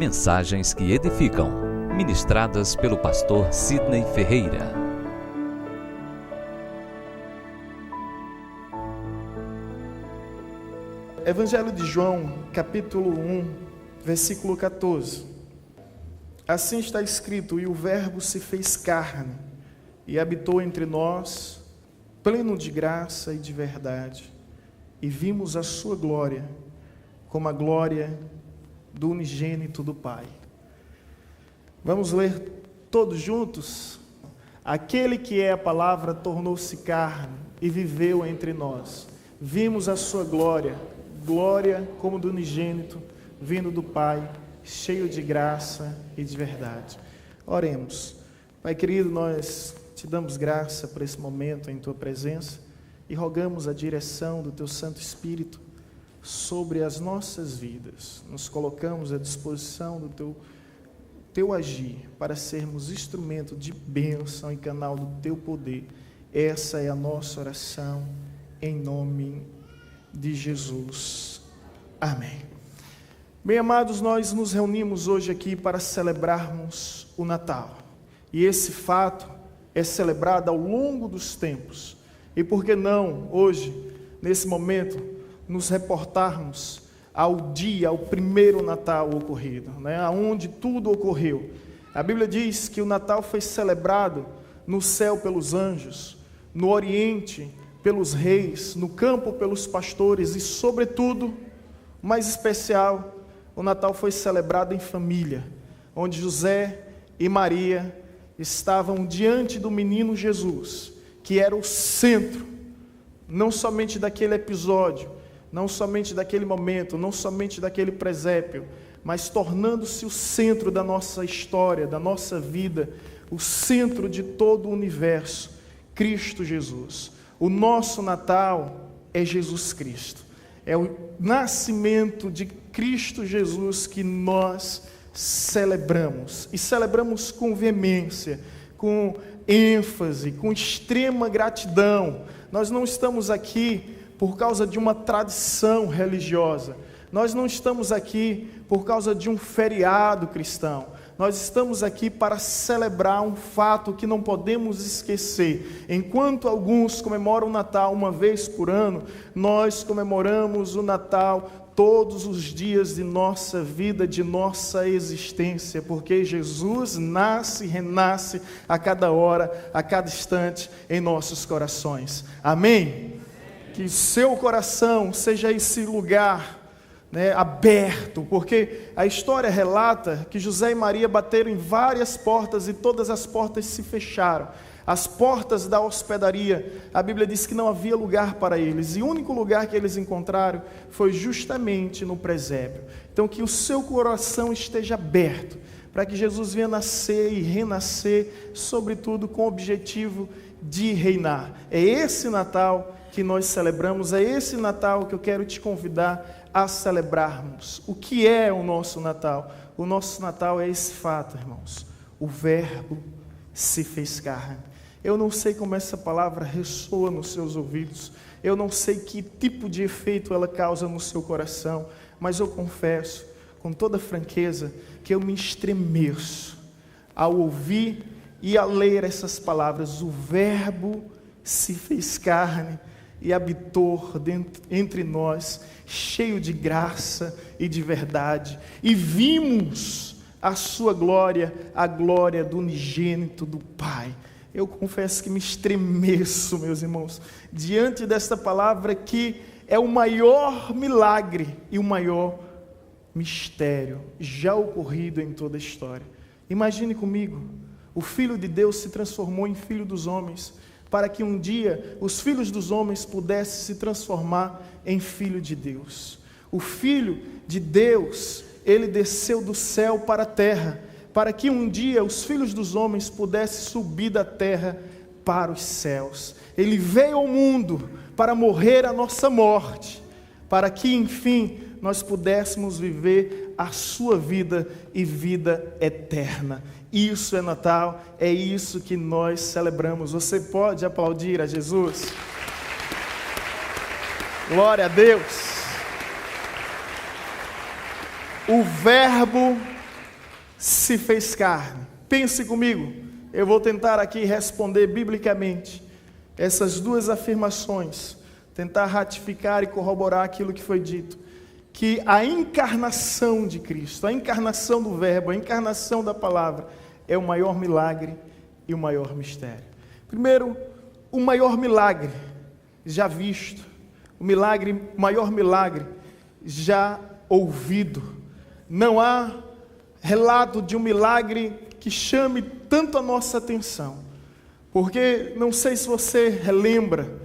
Mensagens que edificam, ministradas pelo pastor Sidney Ferreira. Evangelho de João, capítulo 1, versículo 14. Assim está escrito: e o Verbo se fez carne e habitou entre nós, pleno de graça e de verdade, e vimos a sua glória, como a glória do unigênito do Pai. Vamos ler todos juntos? Aquele que é a palavra tornou-se carne e viveu entre nós. Vimos a sua glória, glória como do unigênito, vindo do Pai, cheio de graça e de verdade. Oremos. Pai querido, nós te damos graça por esse momento em Tua presença e rogamos a direção do Teu Santo Espírito sobre as nossas vidas. Nos colocamos à disposição do Teu agir para sermos instrumento de bênção e canal do Teu poder. Essa é a nossa oração em nome de Jesus. Amém. Bem amados, nós nos reunimos hoje aqui para celebrarmos o Natal. E esse fato é celebrado ao longo dos tempos. E por que não, hoje, nesse momento, nos reportarmos ao dia, ao primeiro Natal ocorrido, onde tudo ocorreu. A Bíblia diz que o Natal foi celebrado no céu pelos anjos, no Oriente pelos reis, no campo pelos pastores e, sobretudo, mais especial, o Natal foi celebrado em família, onde José e Maria estavam diante do menino Jesus, que era o centro, não somente daquele episódio, não somente daquele momento, não somente daquele presépio, mas tornando-se o centro da nossa história, da nossa vida, o centro de todo o universo, Cristo Jesus. O nosso Natal é Jesus Cristo. É o nascimento de Cristo Jesus que nós celebramos. E celebramos com veemência, com ênfase, com extrema gratidão. Nós não estamos aqui por causa de uma tradição religiosa. Nós não estamos aqui por causa de um feriado cristão. Nós estamos aqui para celebrar um fato que não podemos esquecer. Enquanto alguns comemoram o Natal uma vez por ano, nós comemoramos o Natal todos os dias de nossa vida, de nossa existência, porque Jesus nasce e renasce a cada hora, a cada instante em nossos corações. Amém? Que seu coração seja esse lugar aberto, porque a história relata que José e Maria bateram em várias portas e todas as portas se fecharam. As portas da hospedaria, a Bíblia diz que não havia lugar para eles, e o único lugar que eles encontraram foi justamente no presépio. Então que o seu coração esteja aberto, para que Jesus venha nascer e renascer, sobretudo com o objetivo de reinar. É esse Natal que nós celebramos, é esse Natal que eu quero te convidar a celebrarmos. O que é o nosso Natal? O nosso Natal é esse fato, irmãos. O Verbo se fez carne. Eu não sei como essa palavra ressoa nos seus ouvidos, eu não sei que tipo de efeito ela causa no seu coração, mas eu confesso, com toda franqueza, que eu me estremeço ao ouvir e a ler essas palavras. O Verbo se fez carne e habitou entre nós, cheio de graça e de verdade, e vimos a sua glória, a glória do unigênito do Pai. Eu confesso que me estremeço, meus irmãos, diante desta palavra que é o maior milagre e o maior mistério já ocorrido em toda a história. Imagine comigo, o Filho de Deus se transformou em Filho dos homens, para que um dia os filhos dos homens pudessem se transformar em Filho de Deus. O Filho de Deus, ele desceu do céu para a terra, para que um dia os filhos dos homens pudessem subir da terra para os céus. Ele veio ao mundo para morrer a nossa morte, para que, enfim, nós pudéssemos viver a sua vida e vida eterna. Isso é Natal, é isso que nós celebramos. Você pode aplaudir a Jesus? Glória a Deus! O Verbo se fez carne. Pense comigo, eu vou tentar aqui responder biblicamente essas duas afirmações, tentar ratificar e corroborar aquilo que foi dito, que a encarnação de Cristo, a encarnação do Verbo, a encarnação da palavra é o maior milagre e o maior mistério. Primeiro, o maior milagre já visto, o maior milagre já ouvido. Não há relato de um milagre que chame tanto a nossa atenção, porque não sei se você relembra,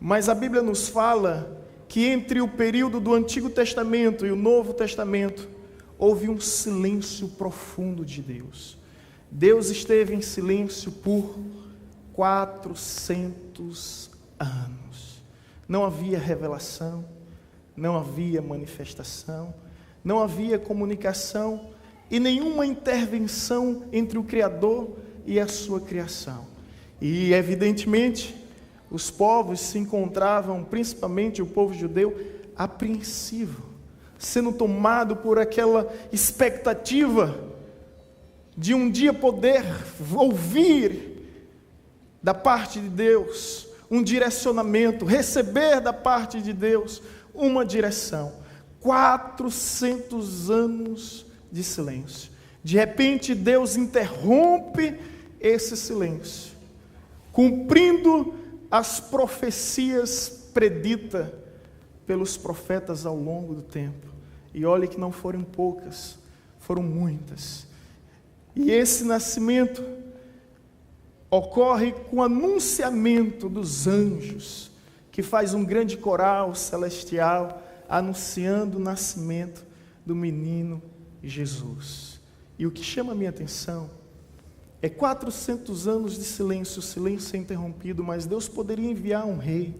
mas a Bíblia nos fala que entre o período do Antigo Testamento e o Novo Testamento houve um silêncio profundo de Deus. Deus esteve em silêncio por 400 anos. Não havia revelação, não havia manifestação, não havia comunicação e nenhuma intervenção entre o Criador e a sua criação. E evidentemente os povos se encontravam, principalmente o povo judeu, apreensivo, sendo tomado por aquela expectativa de um dia poder ouvir da parte de Deus um direcionamento, receber da parte de Deus uma direção. 400 anos de silêncio. De repente Deus interrompe esse silêncio, cumprindo as profecias preditas pelos profetas ao longo do tempo. E olhe que não foram poucas, foram muitas. E esse nascimento ocorre com o anunciamento dos anjos, que faz um grande coral celestial, anunciando o nascimento do menino Jesus. E o que chama a minha atenção é 400 anos de silêncio, o silêncio é interrompido, mas Deus poderia enviar um rei,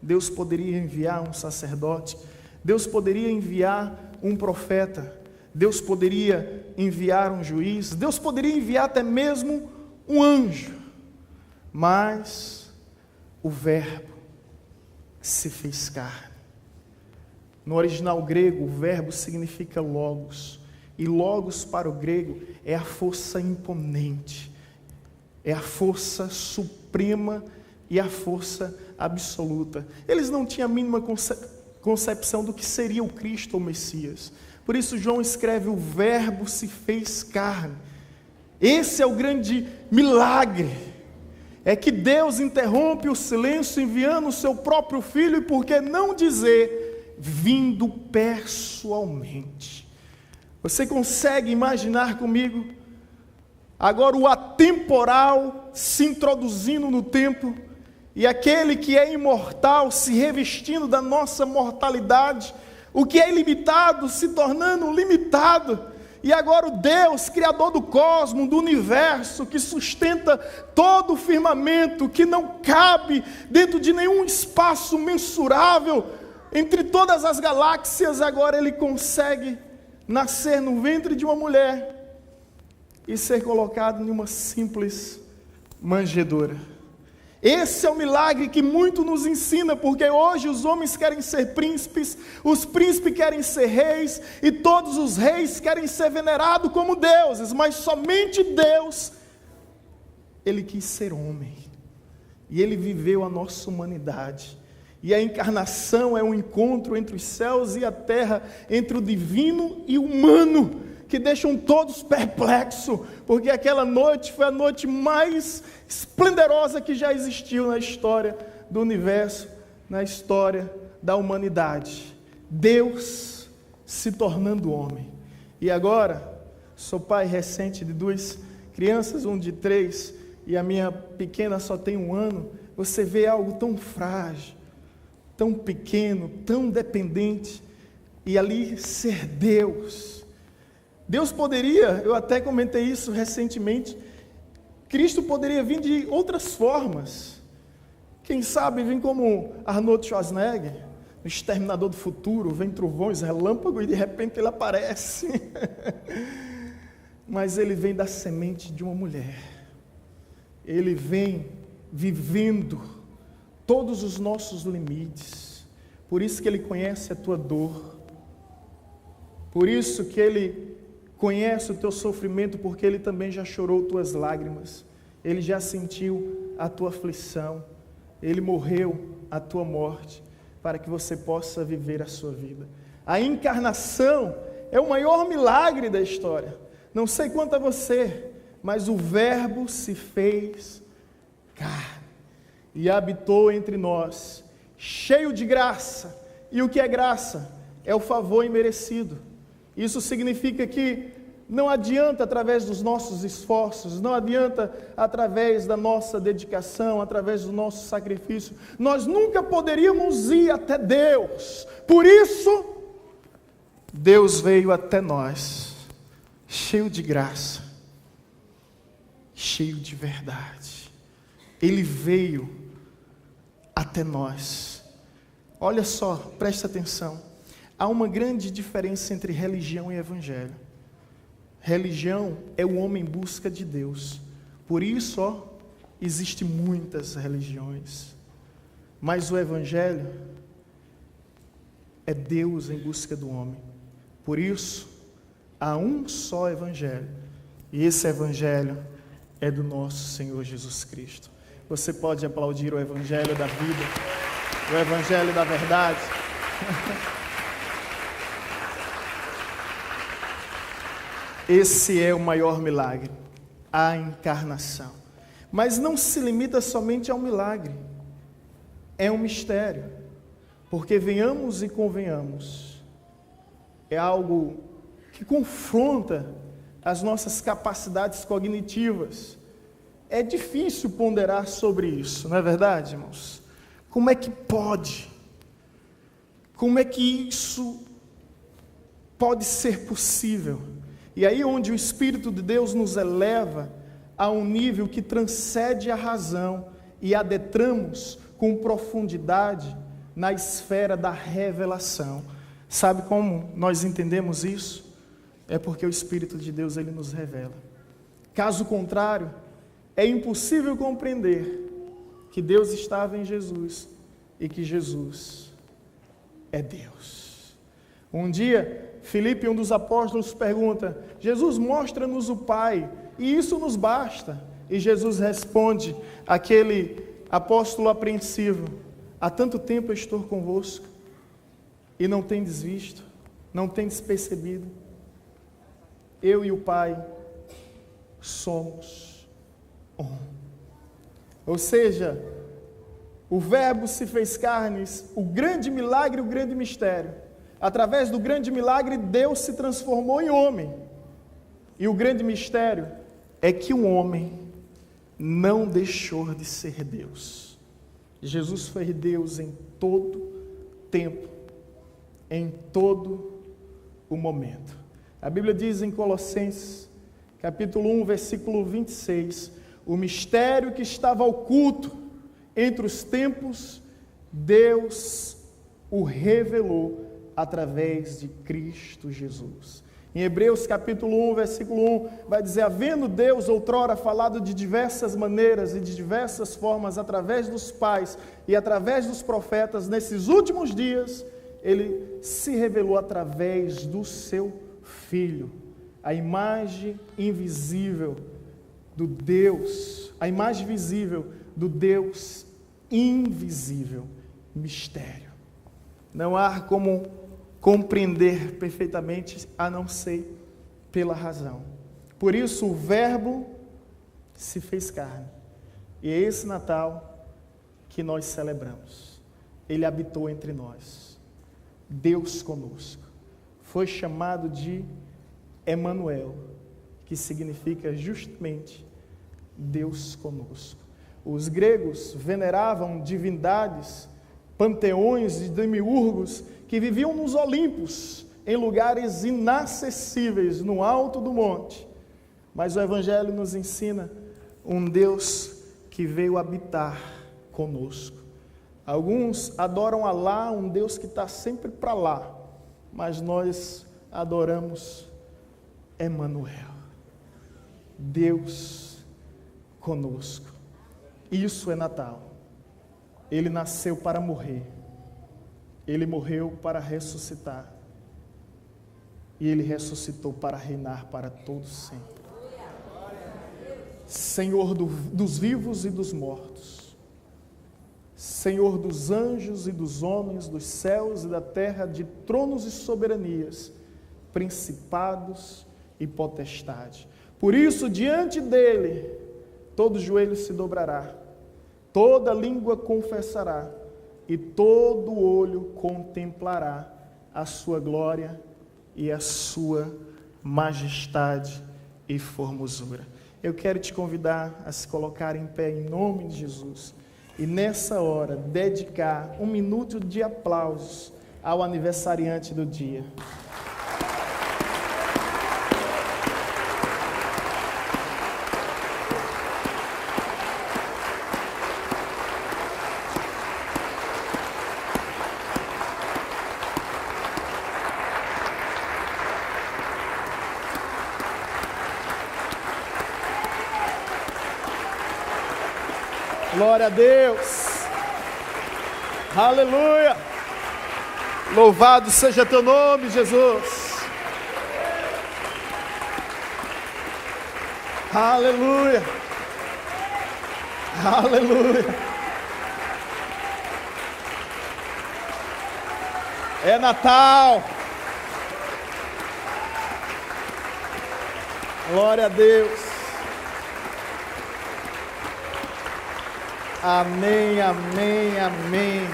Deus poderia enviar um sacerdote, Deus poderia enviar um profeta, Deus poderia enviar um juiz, Deus poderia enviar até mesmo um anjo, mas o Verbo se fez carne. No original grego, o verbo significa logos, e logos para o grego é a força imponente, é a força suprema e a força absoluta. Eles não tinham a mínima concepção do que seria o Cristo ou o Messias. Por isso João escreve: o Verbo se fez carne. Esse é o grande milagre, é que Deus interrompe o silêncio enviando o seu próprio Filho, e por que não dizer, vindo pessoalmente. Você consegue imaginar comigo agora o atemporal se introduzindo no tempo, e aquele que é imortal se revestindo da nossa mortalidade, o que é ilimitado se tornando limitado, e agora o Deus, Criador do cosmos, do universo, que sustenta todo o firmamento, que não cabe dentro de nenhum espaço mensurável, entre todas as galáxias, agora Ele consegue nascer no ventre de uma mulher e ser colocado em uma simples manjedoura. Esse é o milagre que muito nos ensina, porque hoje os homens querem ser príncipes, os príncipes querem ser reis, e todos os reis querem ser venerados como deuses, mas somente Deus, Ele quis ser homem, e Ele viveu a nossa humanidade. E a encarnação é um encontro entre os céus e a terra, entre o divino e o humano, que deixam todos perplexos, porque aquela noite foi a noite mais esplendorosa que já existiu na história do universo, na história da humanidade. Deus se tornando homem. E agora, sou pai recente de 2 crianças, um de 3, e a minha pequena só tem 1 ano. Você vê algo tão frágil, tão pequeno, tão dependente, e ali ser Deus. Deus poderia, eu até comentei isso recentemente, Cristo poderia vir de outras formas. Quem sabe vir como Arnold Schwarzenegger, no Exterminador do Futuro, vem trovões, relâmpago e de repente ele aparece. Mas ele vem da semente de uma mulher. Ele vem vivendo todos os nossos limites. Por isso que Ele conhece a tua dor. Por isso que Ele conhece o teu sofrimento porque Ele também já chorou tuas lágrimas, Ele já sentiu a tua aflição, Ele morreu a tua morte para que você possa viver a sua vida. A encarnação é o maior milagre da história. Não sei quanto a você, mas o Verbo se fez carne e habitou entre nós, cheio de graça. E o que é graça? É o favor imerecido. Isso significa que não adianta através dos nossos esforços, não adianta através da nossa dedicação, através do nosso sacrifício. Nós nunca poderíamos ir até Deus. Por isso, Deus veio até nós, cheio de graça, cheio de verdade. Ele veio até nós. Olha só, presta atenção. Há uma grande diferença entre religião e evangelho. Religião é o homem em busca de Deus. Por isso, existem muitas religiões. Mas o evangelho é Deus em busca do homem. Por isso, há um só evangelho. E esse evangelho é do nosso Senhor Jesus Cristo. Você pode aplaudir o evangelho da vida, o evangelho da verdade. Esse é o maior milagre, a encarnação. Mas não se limita somente ao milagre. É um mistério. Porque venhamos e convenhamos, é algo que confronta as nossas capacidades cognitivas. É difícil ponderar sobre isso, não é verdade, irmãos? Como é que pode? Como é que isso pode ser possível? E aí onde o Espírito de Deus nos eleva a um nível que transcende a razão e adentramos com profundidade na esfera da revelação. Sabe como nós entendemos isso? É porque o Espírito de Deus, Ele nos revela. Caso contrário, é impossível compreender que Deus estava em Jesus e que Jesus é Deus. Um dia, Filipe, um dos apóstolos, pergunta: Jesus, mostra-nos o Pai, e isso nos basta. E Jesus responde àquele apóstolo apreensivo: há tanto tempo eu estou convosco, e não tendes visto, não tendes percebido. Eu e o Pai somos um. Ou seja, o Verbo se fez carne, o grande milagre, o grande mistério. Através do grande milagre, Deus se transformou em homem. E o grande mistério é que o homem não deixou de ser Deus. Jesus foi Deus em todo tempo, em todo o momento. A Bíblia diz em Colossenses, capítulo 1, versículo 26, o mistério que estava oculto entre os tempos, Deus o revelou através de Cristo Jesus. Em Hebreus capítulo 1, versículo 1, vai dizer: havendo Deus outrora falado de diversas maneiras e de diversas formas através dos pais e através dos profetas, nesses últimos dias, Ele se revelou através do seu Filho, a imagem invisível do Deus, a imagem visível do Deus invisível. Mistério. Não há como compreender perfeitamente a não ser pela razão. Por isso o Verbo se fez carne. E é esse Natal que nós celebramos. Ele habitou entre nós. Deus conosco. Foi chamado de Emanuel, que significa justamente Deus conosco. Os gregos veneravam divindades, panteões de demiurgos que viviam nos Olímpos, em lugares inacessíveis, no alto do monte. Mas o Evangelho nos ensina um Deus que veio habitar conosco. Alguns adoram Alá, um Deus que está sempre para lá, mas nós adoramos Emanuel, Deus conosco. Isso é Natal. Ele nasceu para morrer. Ele morreu para ressuscitar. e Ele ressuscitou para reinar para todos sempre. Senhor dos vivos e dos mortos, Senhor dos anjos e dos homens, dos céus e da terra, de tronos e soberanias, principados e potestade. Por isso, diante dele, todo joelho se dobrará, toda língua confessará e todo olho contemplará a sua glória e a sua majestade e formosura. Eu quero te convidar a se colocar em pé em nome de Jesus e nessa hora dedicar 1 minuto de aplausos ao aniversariante do dia. Glória a Deus, aleluia, louvado seja teu nome, Jesus, aleluia, aleluia, é Natal, glória a Deus. Amém, amém, amém.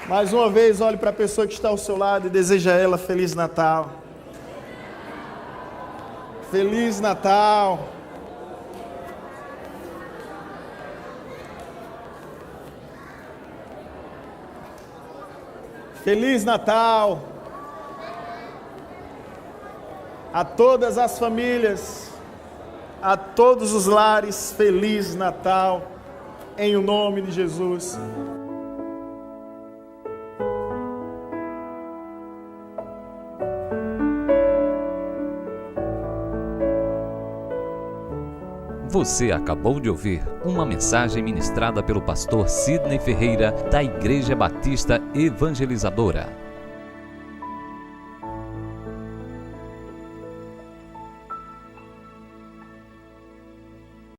Mais uma vez, olhe para a pessoa que está ao seu lado e deseja a ela Feliz Natal. Feliz Natal. Feliz Natal. A todas as famílias, a todos os lares, Feliz Natal, em o nome de Jesus. Você acabou de ouvir uma mensagem ministrada pelo pastor Sidney Ferreira, da Igreja Batista Evangelizadora.